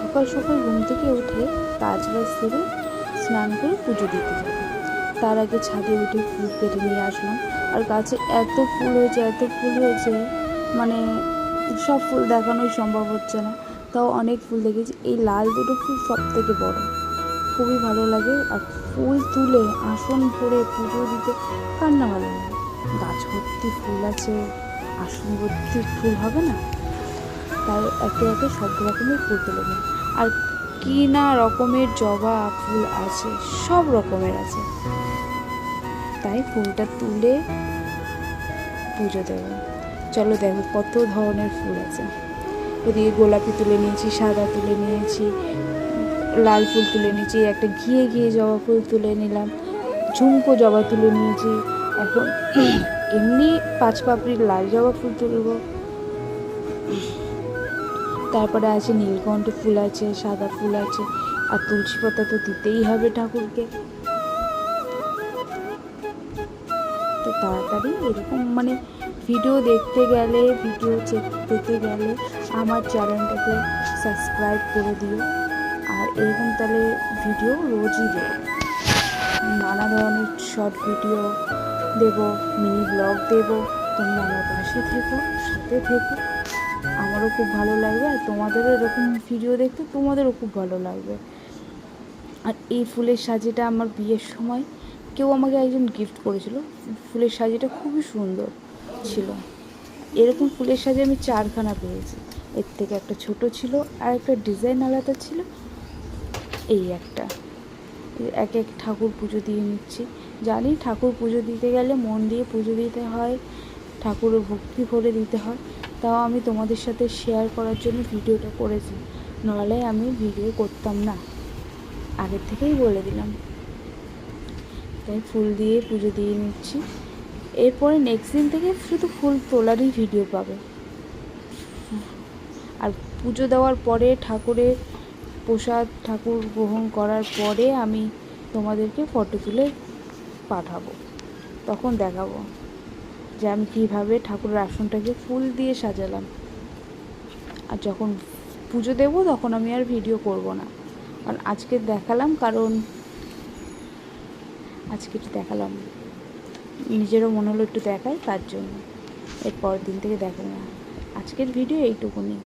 সকাল সকাল ঘুম থেকে উঠে কাজ বাজ সেরে স্নান করে পুজো দিতে যাবো। তার আগে ছাদে উঠে ফুল কেটে নিয়ে আসলাম। আর গাছে এত ফুল হয়েছে মানে সব ফুল দেখানোই সম্ভব হচ্ছে না, তাও অনেক ফুল দেখেছি। এই লাল দুটো ফুল সব থেকে বড়, খুবই ভালো লাগে। আর ফুল তুলে আসন ভরে পুজো দিতে কার না ভালো লাগে। গাছ ভর্তি ফুল আছে, আসন ভর্তি ফুল হবে না? তাই একে একে সব রকমের ফুল তুলে দিন। আর কি না রকমের জবা ফুল আছে, সব রকমের আছে। তাই ফুলটা তুলে পুজো দেবো। চলো দেখো কত ধরনের ফুল আছে। ওদিকে গোলাপি তুলে নিয়েছি, সাদা তুলে নিয়েছি, লাল ফুল তুলে নিয়েছি, একটা ঘিয়ে জবা ফুল তুলে নিলাম, ঝুমকো জবা তুলে নিয়েছি। এখন এমনি 5 পাপড়ির লাল জবা ফুল তুলব। তারপরে আছে নীলকণ্ঠ ফুল আছে, সাদা ফুল আছে, আর তুলসী পাতা তো দিতেই হবে ঠাকুরকে। তো তাড়াতাড়ি এরকম ভিডিও দেখতে গেলে, ভিডিও পেতে গেলে আমার চ্যানেলটাকে সাবস্ক্রাইব করে দিও। আর এরকম তাহলে ভিডিও রোজই দেবো, নানা ধরনের শর্ট ভিডিও দেবো, মিনি ব্লগ দেবো। তোমরা আমার পাশে থেকো, সাথে থেকো, আমারও খুব ভালো লাগবে। আর তোমাদেরও এরকম ভিডিও দেখতে তোমাদেরও খুব ভালো লাগবে। আর এই ফুলের সাজিটা আমার বিয়ের সময় কেউ আমাকে একজন গিফট করেছিল। ফুলের সাজিটা খুবই সুন্দর ছিল। এরকম ফুলের সাজি আমি 4খানা পেয়েছি। এর থেকে একটা ছোট ছিল, আর একটা ডিজাইন আলাদা ছিল, এই একটা। এক এক ঠাকুর পুজো দিয়ে নিচ্ছি। জানি ঠাকুর পুজো দিতে গেলে মন দিয়ে পুজো দিতে হয়, ঠাকুরের ভক্তি ভরে দিতে হয়। তাও আমি তোমাদের সাথে শেয়ার করার জন্য ভিডিওটা করেছি, নাহলে আমি ভিডিও করতাম না, আগের থেকেই বলে দিলাম। তাই ফুল দিয়ে পুজো দিয়ে নিচ্ছি। এরপরে নেক্সট দিন থেকে শুধু ফুল তোলারই ভিডিও পাবে। আর পুজো দেওয়ার পরে ঠাকুরের প্রসাদ ঠাকুর গ্রহণ করার পরে আমি তোমাদেরকে ফটো তুলে পাঠাবো, তখন দেখাবো যে আমি কীভাবে ঠাকুরের আসনটাকে ফুল দিয়ে সাজালাম। আর যখন পুজো দেবো তখন আমি আর ভিডিও করব না, কারণ আজকে দেখালাম নিজেরও মনে হলো একটু দেখাই, তার জন্য। এর পরের দিন থেকে দেখাবো না। আজকের ভিডিও এইটুকুনি।